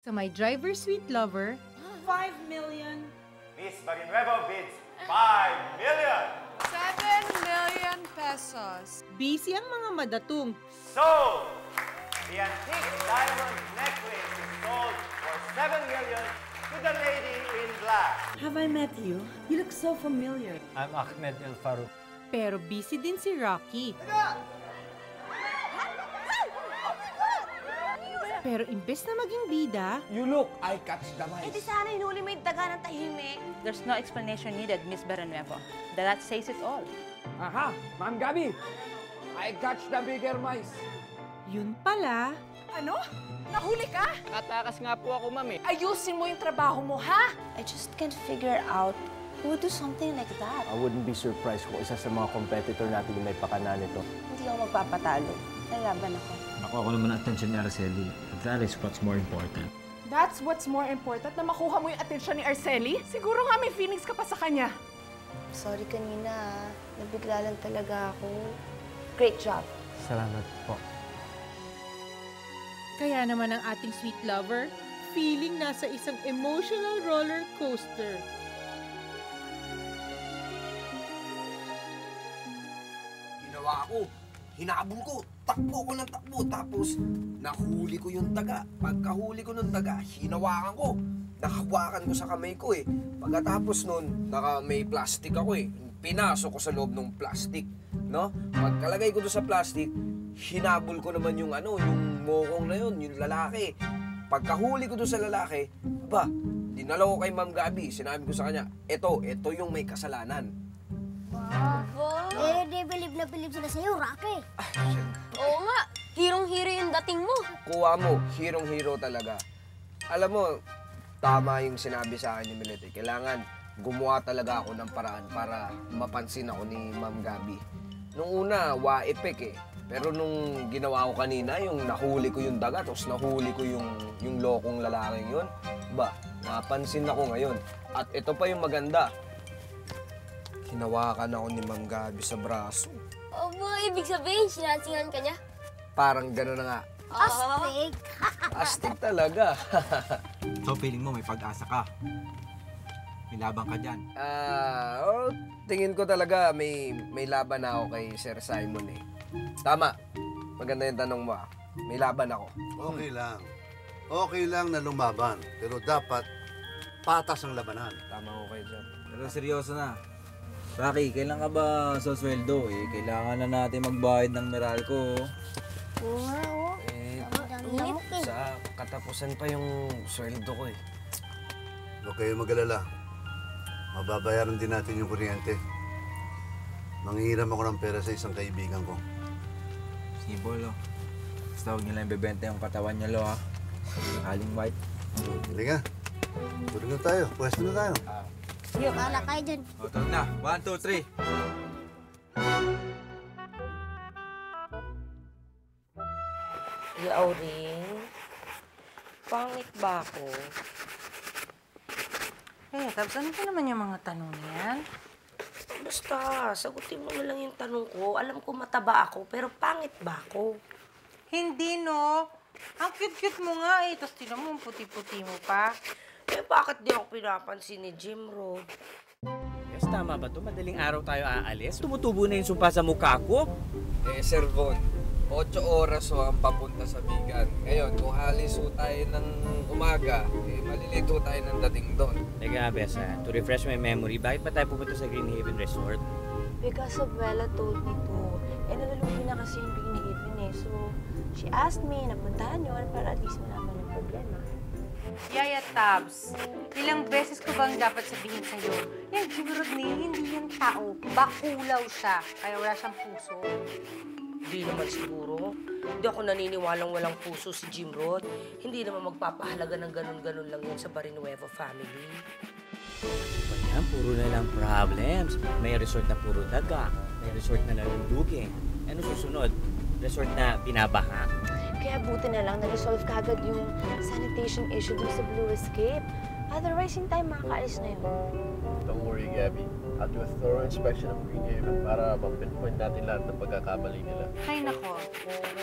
Sa my driver sweet lover, 5 million. Miss Barrinuevo bids 5 million. 7 million pesos. busy ang mga madatong. Sold! The antique diamond necklace is sold for 7 million to the lady in black. Have I met you? You look so familiar. I'm Ahmed El Farouk. Pero busy din si Rocky. Pero imbes na maging bida, You look, I catch the mice. Eh di sana hinuli mo yung daga ng tahimik. There's no explanation needed, Miss Barrinuevo. That says it all. Aha, Ma'am Gabi. I catch the bigger mice. yun pala, Ano? Nahuli ka? Tatakas nga po ako, ma'am eh. Ayusin mo yung trabaho mo, ha? I just can't figure out who would do something like that. I wouldn't be surprised kung isa sa mga competitor natin yung may pakana nito. Hindi ako magpapatalo. Lalaban ako. Nakuha ko naman ang attention ni Araceli. That is what's more important. That's what's more important, na makuha mo yung atensyon ni Arceli? Siguro nga may feelings ka pa sa kanya. Sorry kanina, nabigla lang talaga ako. Great job. Salamat po. kaya naman ang ating sweet lover, feeling nasa isang emotional roller coaster. Ginawa ko, hinabol ko, takbo ko ng takbo, tapos nahuli ko yung daga. Pagkahuli ko ng daga, hinawakan ko. Nakahawakan ko sa kamay ko eh. Pagkatapos nun, may plastic ako eh. Pinasok ko sa loob ng plastic, no? Pagkalagay ko doon sa plastic, hinabol ko naman yung yung mokong na yun, yung lalaki. Pagkahuli ko doon sa lalaki, dinala ko kay Ma'am Gabi. Sinabi ko sa kanya, ito yung may kasalanan. Eh, di bilib na bilib sila sa'yo, Rocky. Oo nga, hirong-hiro yung dating mo. Kuha mo, hirong-hiro talaga. Alam mo, tama yung sinabi sa akin ni Milete. Kailangan gumawa talaga ako ng paraan para mapansin ako ni Ma'am Gabi. Nung una, wa-epek eh. Pero nung ginawa ko kanina, yung nahuli ko yung daga, tapos nahuli ko yung lokong lalaking yun, napansin ako ngayon. At ito pa yung maganda. Hinawakan ako ni Ma'am Gabi sa braso. Ibig sabihin, sinansingan ka niya? Parang gano'n na nga. Astig. Astig talaga. So feeling mo may pag-asa ka? May laban ka dyan? Tingin ko talaga may laban na ako kay Sir Simon eh. Tama. Maganda yung tanong mo. May laban ako. Okay lang. Okay lang na lumaban. Pero dapat patas ang labanan. Tama ko kayo dyan. Pero seryoso na. Rocky, kailan ka ba sa sweldo eh? Kailangan na natin magbayad ng Meralco. Oo nga, oh. Eh, sa katapusan pa yung sweldo ko eh. Huwag kayo mag-alala. Mababayaran din natin yung kuryente. Manghihiram ako ng pera sa isang kaibigan ko. Sige, Bolo. Basta huwag niyo lang bebenta yung katawan niya, lo, ha? Aling white. Hindi nga. Tulog na tayo. Pwesto na tayo. Kala kayo dyan. O, tawag na. 1, 2, 3. Auring, pangit ba ako? Tapos ano pa naman yung mga tanong niyan? Basta, sagutin mo na lang yung tanong ko. Alam ko mataba ako, pero pangit ba ako? Hindi, no. Ang cute-cute mo nga eh. Tapos tinan mo, puti-puti mo pa. Eh, bakit di ako pinapansin ni Jim Road? Yes, tama ba ito? Madaling araw tayo aalis. Tumutubo na yung sumpa sa mukha ko. Eh, Sir Von, 8 oras ang papunta sa Bigan. Ngayon, kung halis tayo ng umaga, malilito tayo ng dating doon. Teka, Besa, to refresh my memory, bakit pa tayo pumunta sa Green Haven Resort? Because Bella told me to. Eh, nalalugi na kasi yung Green Haven eh. So, she asked me na puntahan yun para at least malaman yung problema. Yaya Tabs, ilang beses ko bang dapat sabihin sa'yo, yung Jimrod na yun, hindi yung tao. Bakulaw siya, kaya wala siyang puso. Hindi naman siguro. Hindi ako naniniwalang walang puso si Jim Roth. Hindi naman magpapahalaga ng ganun-ganun lang yun sa Barrinuevo family. Ayan, puro na lang problems. May resort na puro daga. May resort na nalulugi. Ano susunod? Resort na binabaha. Kaya buti na lang na-resolve kagad yung sanitation issue dun sa Blue Escape. Otherwise, in time, makakaalis na yun. Don't worry, Gabby. I'll do a thorough inspection of Green Haven para ma-pinpoint natin lahat ng pagkakamali nila. Ay nako,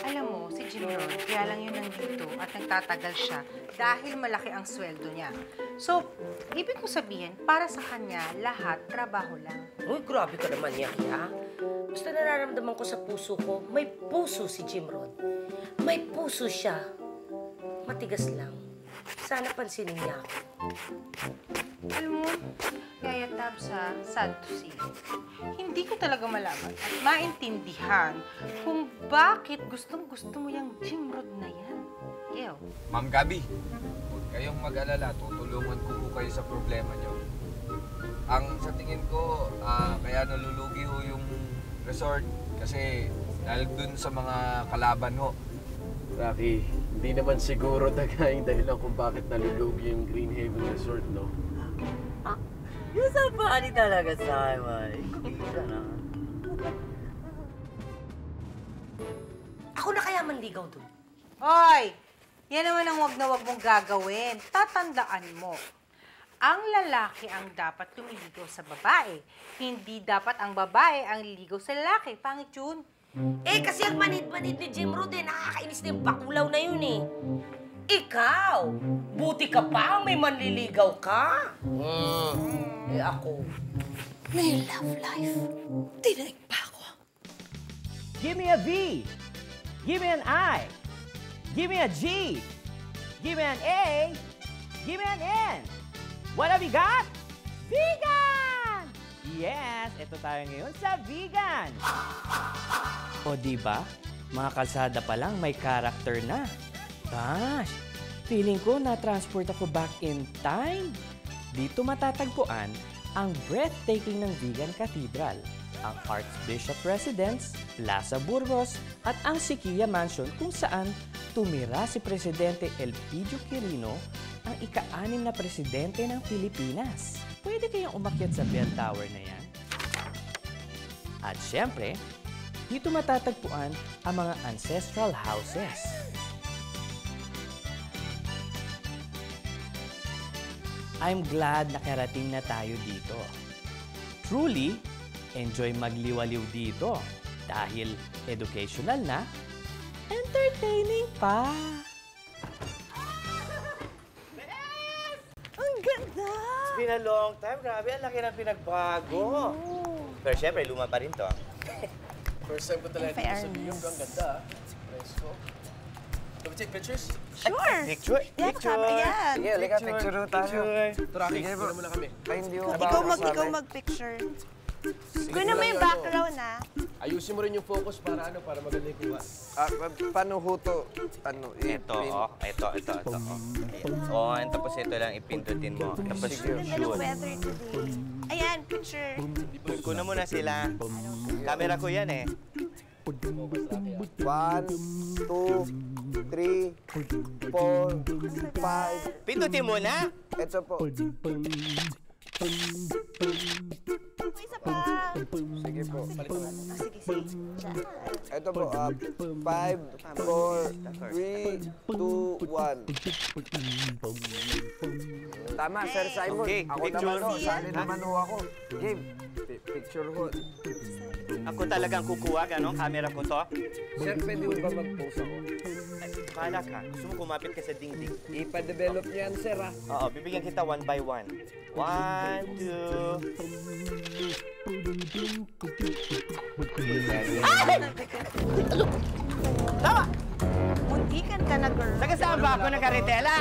alam mo, si Jim Rod. Kaya lang yun nandito at nagtatagal siya dahil malaki ang sweldo niya. So, ibig ko sabihin, para sa kanya, lahat trabaho lang. Uy, grabe ka naman, Yaki, ha? Basta nararamdaman ko sa puso ko, may puso si Jim Rod. May puso siya. Matigas lang. Sana pansinin niya ako. Alam mo, Yaya Tabs, ha, sad to say, hindi ko talaga malaman at maintindihan kung bakit gustong-gusto mo yung Jim Rod na yan. Ew. Ma'am Gabi, huwag kayong mag-alala. Tutulungan ko po kayo sa problema niyo. Ang sa tingin ko, kaya nalulugi ho yung resort kasi dahil dun sa mga kalaban ho. Rocky, hindi naman siguro tagaing dahilan kung bakit nalulugi yung Green Haven Resort, no? You're so funny talaga, Simon. Ako na kaya manligaw dun. Hoy! Yan naman ang wag na wag mong gagawin. Tatandaan mo, ang lalaki ang dapat lumiligaw sa babae. Hindi dapat ang babae ang liligaw sa lalaki. Pangit yun. Eh, kasi ang manid-manid ni Jim Rod, nakakainis na yung bakulaw na yun, eh. Ikaw, buti ka pa, may manliligaw ka. Eh, ako. May love life. Tinaig pa ako. Give me a V. Give me an I. Give me a G. Give me an A. Give me an N. What have you got? Vegan! Yes, ito tayo ngayon sa vegan. O diba, mga kalsada pa lang may character na. Gosh, feeling ko na-transport ako back in time. Dito matatagpuan ang breathtaking ng Vegan Cathedral, ang Archbishop Residence, Plaza Burgos, at ang Siquia Mansion kung saan tumira si Presidente Elpidio Quirino, ang ika-6 na presidente ng Pilipinas. Pwede kayang umakyat sa bell tower na yan. At syempre, dito matatagpuan ang mga ancestral houses. I'm glad nakarating na tayo dito. Truly, enjoy magliwaliw dito dahil educational na, entertaining pa. Ang ganda! It's been a long time. Grabe, ang laki ng pinagbago. Pero syempre, luma pa rin to. First time ko talaga dito sa New York. Ang ganda, Presko. Can we take pictures? Sure. Picture? Yeah, Picture. yan. Sige, halika, picture ho tayo. Rocky, sige mo na kami. Ay, hindi ho Ikaw mag-picture. Kunin mo yung background, na. Ayusin mo rin yung focus para para maganda yung kuha. Paano ho to? Ito. Oh, and tapos ito lang ipindutin mo. Tapos Ganda ng weather today. Ayan, picture. Kunin mo na sila. Camera ko yan eh. 1, 2, 3, 4, 5. Pindutin mo na. Ito po. Isa pa. Sige po. Sige. Diyan. Ito po. 5, 4, 3, 2, 1. Tama, Sir Simon. Okay, Ako picture. naman ho. Sali naman ho ako. Game. Picture ho. Ako talagang kukuha, gano'ng camera ko to. Sir, pwede mo ba mag-post ako? Bahala ka. Gusto mo kumapit ka sa dingding. Ipa-develop niyan, sir, ha? Oo, bibigyan kita one by one. 1, 2... Tama! Muntikan ka na, girl. Taga saan ba ako nakaritela?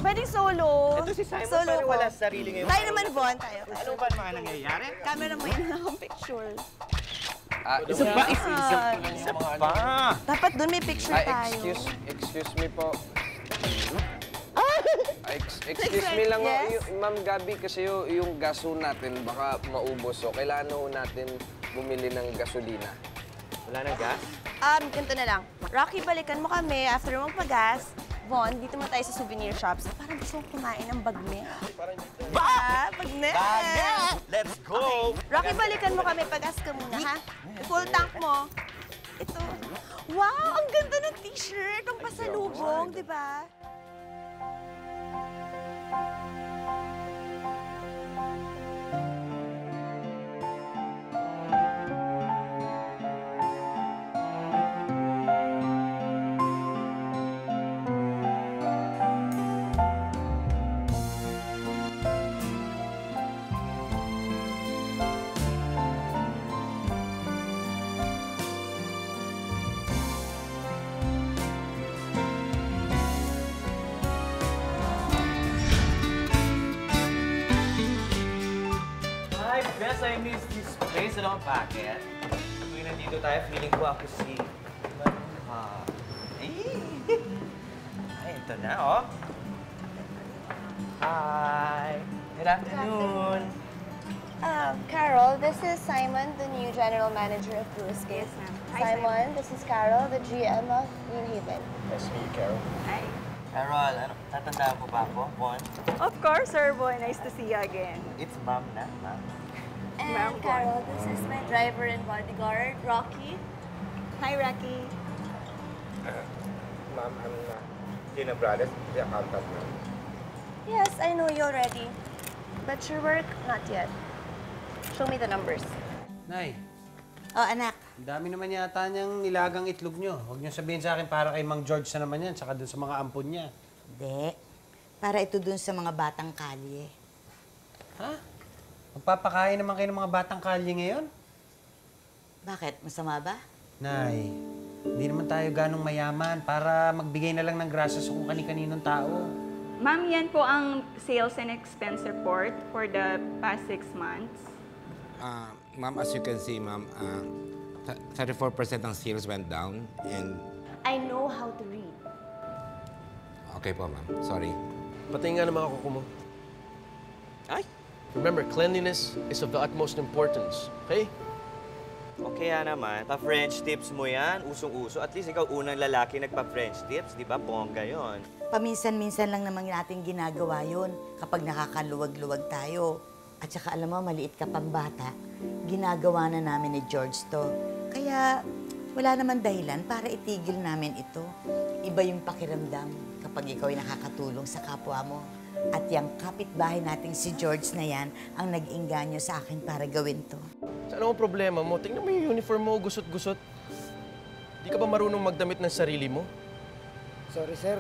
Pwedeng solo. Ito si Simon, Solo pero ko. wala sa sarili ngayon. Tayo naman, Von. Tayo. Ano ba mga nangyayari? Camera mo yun akong picture. Isa pa. Dapat doon may picture tayo. Excuse me po. Excuse me lang, Yes? Ma'am Gabi, kasi yung gaso natin baka maubos. So, kailangan ho natin bumili ng gasolina. Wala nang gas? Ganito na lang. Rocky, balikan mo kami after magpagas. Von, dito mo tayo sa souvenir shops. Parang gusto kong kumain ng bagnet. Bagnet! Bagnet! Let's go! Rocky, balikan mo kami. Pagas ka muna, ha? Full tank mo. Ito. Wow! Ang ganda ng t-shirt. Ang pasalubong, di ba? I miss this place. Ano ang bakit? Tuwing nandito tayo, feeling ko ako si Manuha. Ay, ito na, oh. Hi. Good afternoon. Carol, this is Simon, the new general manager of Brewscape. Simon, this is Carol, the GM of New Haven. Nice to meet you, Carol. Hi. Carol, ano, tatandaan mo ba ako? Bon? Of course, Sir Boy. Nice to see you again. It's ma'am na, ma'am. And Carol, this is my driver and bodyguard, Rocky. Hi, Rocky. Ma'am, I'm Gina Brothers, the accountant, ma'am. Yes, I know you already. But your work, not yet. Show me the numbers. Nay, Oh, anak. ang dami naman yata niyang nilagang itlog niyo. Huwag niyo sabihin sa akin para kay Mang George na naman yan, saka dun sa mga ampon niya. Hindi. Para ito dun sa mga batang kalye. Ha? Magpapakain naman kayo ng mga batang kalye ngayon? Bakit? Masama ba? Nay, hindi naman tayo ganong mayaman para magbigay na lang ng grasa sa kung kani-kaninong tao. Ma'am, yan po ang sales and expense report for the past 6 months. Ma'am, as you can see, ma'am, 34% ng sales went down and... I know how to read. Okay po, ma'am. Sorry. Pati nga ng mga kuko mo. Ay! Remember, cleanliness is of the utmost importance, okay? Okay naman, pa-French tips mo yan, usong-uso. At least ikaw unang lalaki nagpa-French tips, di ba? Bongga yon. Paminsan-minsan lang naman natin ginagawa yun kapag nakakaluwag-luwag tayo. At saka alam mo, maliit ka pang bata, ginagawa na namin ni George to. Kaya wala naman dahilan para itigil namin ito. Iba yung pakiramdam kapag ikaw ay nakakatulong sa kapwa mo. At yung kapitbahay nating si George na yan ang nag-inganyo sa akin para gawin to. Sa ano ang problema mo? Tingnan mo yung uniform mo, gusot-gusot. Di ka ba marunong magdamit ng sarili mo? Sorry, sir.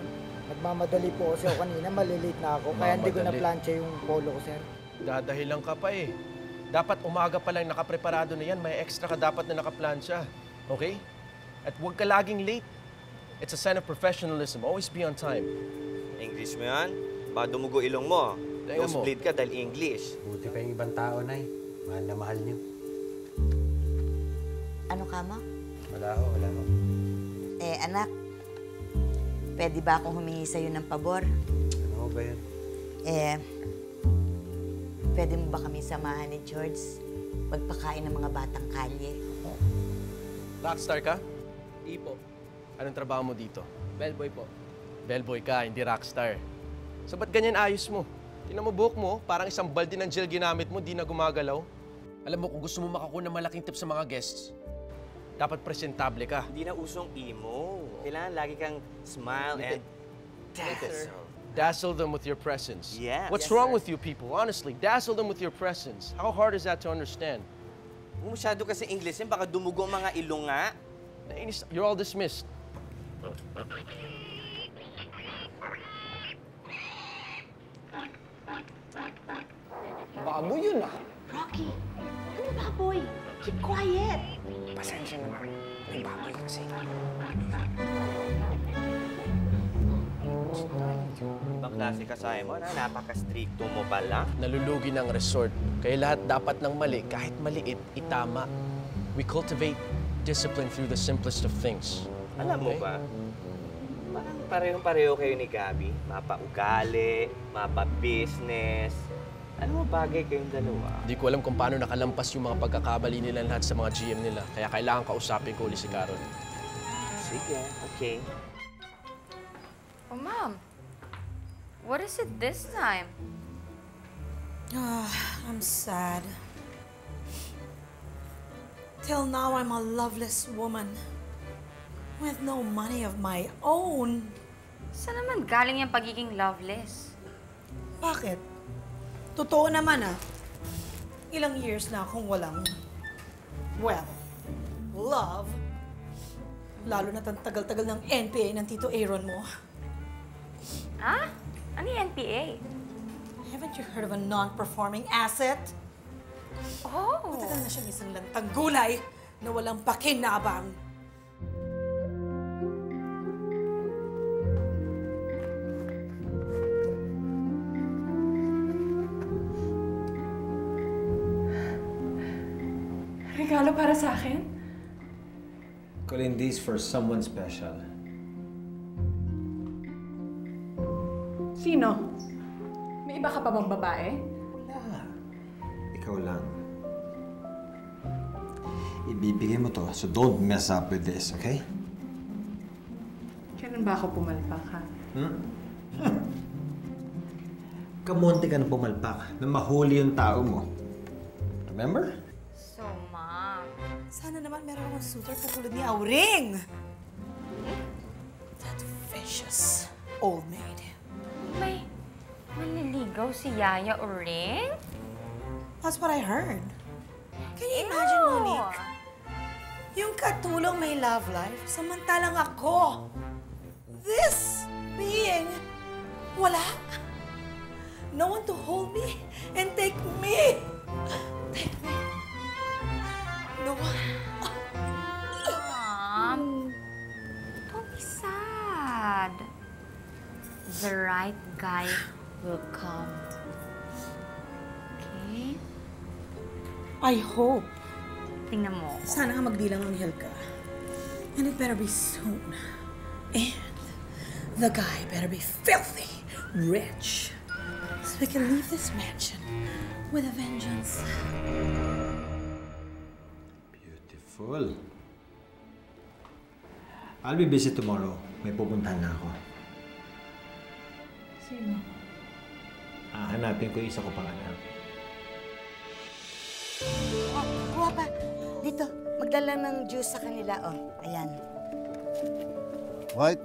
Nagmamadali po kasi ako kanina. Malilate na ako. Kaya hindi ko Mamadali. na-plancha yung polo ko, sir. Dadahilan ka pa eh. Dapat umaga pa lang nakapreparado na yan. May extra ka dapat na nakaplansya. Okay? At huwag ka laging late. It's a sign of professionalism. Always be on time. English mo yan? Baka dumugo ilong mo. Tingnan mo. Nosebleed ka dahil English. Buti pa yung ibang tao, Nay. Mahal na mahal niyo. Ano ka mo? Wala ho, wala ho. Eh, anak, pwede ba akong humingi sa'yo ng pabor? Ano ba yun? Eh, pwede mo ba kami samahan ni George magpakain ng mga batang kalye? Rockstar ka? Di po. Anong trabaho mo dito? Bellboy po. Bellboy ka, hindi rockstar. So ba't ganyan ayos mo? Tingnan mo buhok mo, parang isang balde ng gel ginamit mo, di na gumagalaw. Alam mo, kung gusto mo makakuha ng malaking tip sa mga guests, dapat presentable ka. Hindi na usong emo. Kailangan lagi kang smile and dazzle. Dazzle them with your presence. Yeah. What's Yes, wrong sir. with you people? Honestly, dazzle them with your presence. How hard is that to understand? Kung masyado kasi English yan, baka dumugo ang mga ilong nga. You're all dismissed. Baboy yun, ah. Rocky, ano baboy? Keep quiet. Pasensya na, ma'am. May baboy kasi. Ibang klase ka, Simon, ha? Napaka-stricto mo pala. Nalulugi ng resort. Kaya lahat dapat ng mali, kahit maliit, itama. We cultivate discipline through the simplest of things. Alam mo ba, parang parehong-pareho kayo ni Gabi. Mapa-ugali, mapa-business. Ano mo bagay kayong dalawa? Hindi ko alam kung paano nakalampas yung mga pagkakamali nila lahat sa mga GM nila. Kaya kailangan kausapin ko ulit si Carol. Sige, okay. Oh, Mom. What is it this time? I'm sad. Till now, I'm a loveless woman with no money of my own. Saan naman galing yung pagiging loveless? Bakit? Totoo naman Ilang years na akong walang, well, love. Lalo na tagal-tagal ng NPA ng Tito Aaron mo. Ah? Ano yung NPA? Haven't you heard of a non-performing asset? Oh! Matagal na siyang isang lantang gulay na walang pakinabang. Regalo para sa akin? Colleen, this for someone special. Sino? May iba ka pa bang babae? Ikaw lang. Ibibigay mo to, so don't mess up with this, okay? Kailan ba ako pumalpak, ha? Kamunti ka na pumalpak na mahuli yung tao mo. Remember? So, Mom. Sana naman meron akong suitor katulad ni Auring. That vicious old maid. May manliligaw si Yaya Uring? That's what I heard. Can you imagine, Monique? Yung katulong may love life, samantalang ako, this being, wala. No one to hold me and take me. Take me. No one. Mom, don't be sad. The right guy will come. Okay? I hope. Tingnan mo. Sana nga magdilang anghel ka. And it better be soon. And the guy better be filthy rich. So we can leave this mansion with a vengeance. Beautiful. I'll be busy tomorrow. May pupuntahan na ako. Sino? Hanapin ko yung isa ko pang anak. Oh, kuha pa. Dito, magdala ng juice sa kanila. Oh, ayan. White,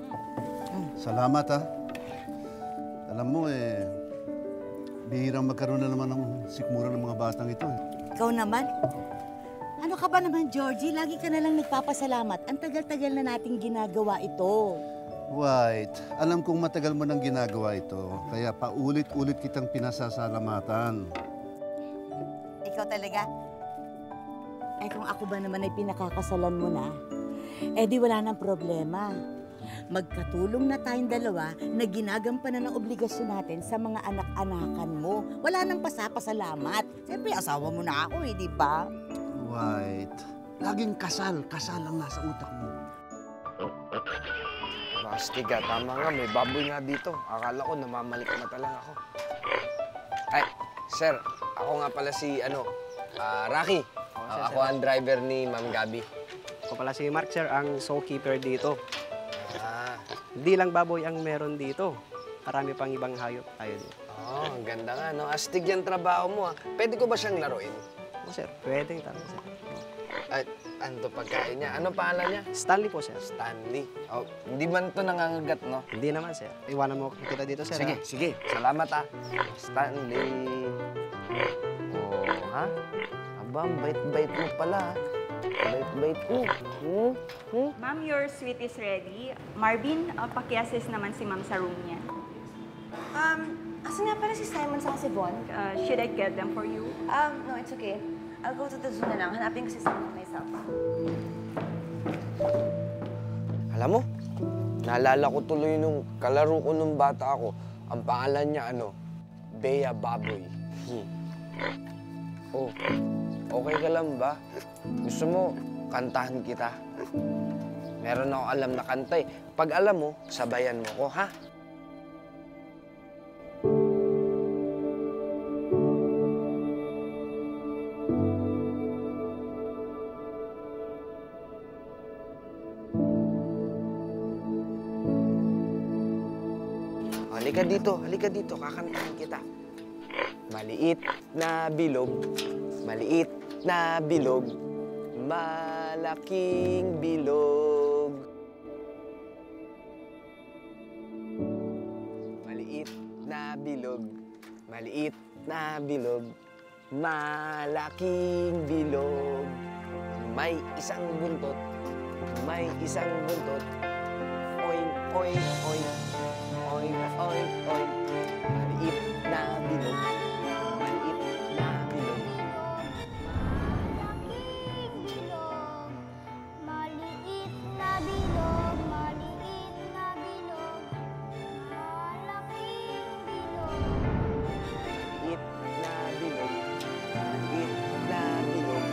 salamat ha. Alam mo bihirang magkaroon na naman ng sikmura ng mga batang ito eh. Ikaw naman? Ano ka ba naman, Georgie? Lagi ka na lang nagpapasalamat. Ang tagal-tagal na nating ginagawa ito. White, alam kong matagal mo nang ginagawa ito. Kaya paulit-ulit kitang pinasasalamatan. Ikaw talaga? Ay kung ako ba naman ay pinakakasalan mo na, di wala nang problema. Magkatulong na tayong dalawa na ginagampanan ng obligasyon natin sa mga anak-anakan mo. Wala nang pasapasalamat. Siyempre, asawa mo na ako di ba? White, laging kasal. Kasal ang nasa utak mo. Bastig ka, tama nga. May baboy nga dito. Akala ko namamalik mata lang ako. Ay, sir. Ako nga pala si, Rocky. Ako ang driver ni Ma'am Gabi. Ako pala si Mark, sir, ang zookeeper dito. Hindi lang baboy ang meron dito. Marami pang ibang hayop tayo dito. Ang ganda nga, no? Astig yung trabaho mo, ha? Pwede ko ba siyang laruin? Sir, pwede. Tama, sir. Ay, ano to pagkain niya? Ano pangalan niya? Stanley po, sir. Stanley. Oh, hindi man to nangangagat, no? Hindi naman, sir. Iwanan mo kita dito, sir. Sige, sige. Salamat, ha? Stanley. Oh, ha? Aba, ang bait-bait mo pala, ha? Bait-bait mo. Ma'am, your suite is ready. Marvin, paki-assist naman si ma'am sa room niya. Asan nga pala si Simon sa si Von? Should I get them for you? No, it's okay. I'll go to the zoo na lang. Hanapin ko si Simon myself. Alam mo, naalala ko tuloy nung kalaro ko nung bata ako. Ang pangalan niya, Bea Baboy. Oh, okay ka lang ba? Gusto mo, kantahan kita? Meron ako alam na kanta eh. Pag alam mo, sabayan mo ko, ha? Halika dito, kakantahan kita. Maliit na bilog, maliit na bilog, malaking bilog. Maliit na bilog, maliit na bilog, malaking bilog. May isang buntot, may isang buntot. Oink, oink, oink. Oink, oink, oink. Maliit na bilog. Maliit na bilog. Maliit na bilog, maliit na bilog, malaking bilog. Maliit na bilog. Maliit na bilog.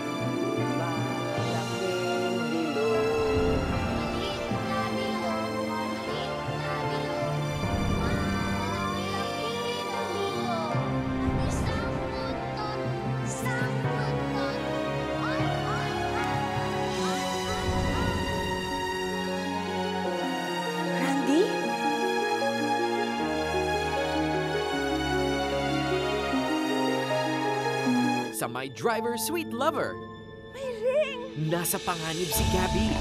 sa My Driver Sweet Lover. May ring! Nasa panganib si Gabby.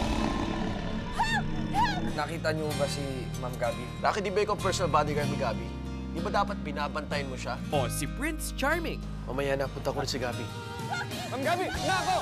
Nakita niyo ba si Ma'am Gabby? Rocky, di ba ikaw personal bodyguard ni Gabby? Di ba dapat binabantayan mo siya? O si Prince Charming. Mamaya na, punta ko rin si Gabby. Ma'am Gabby, na ako!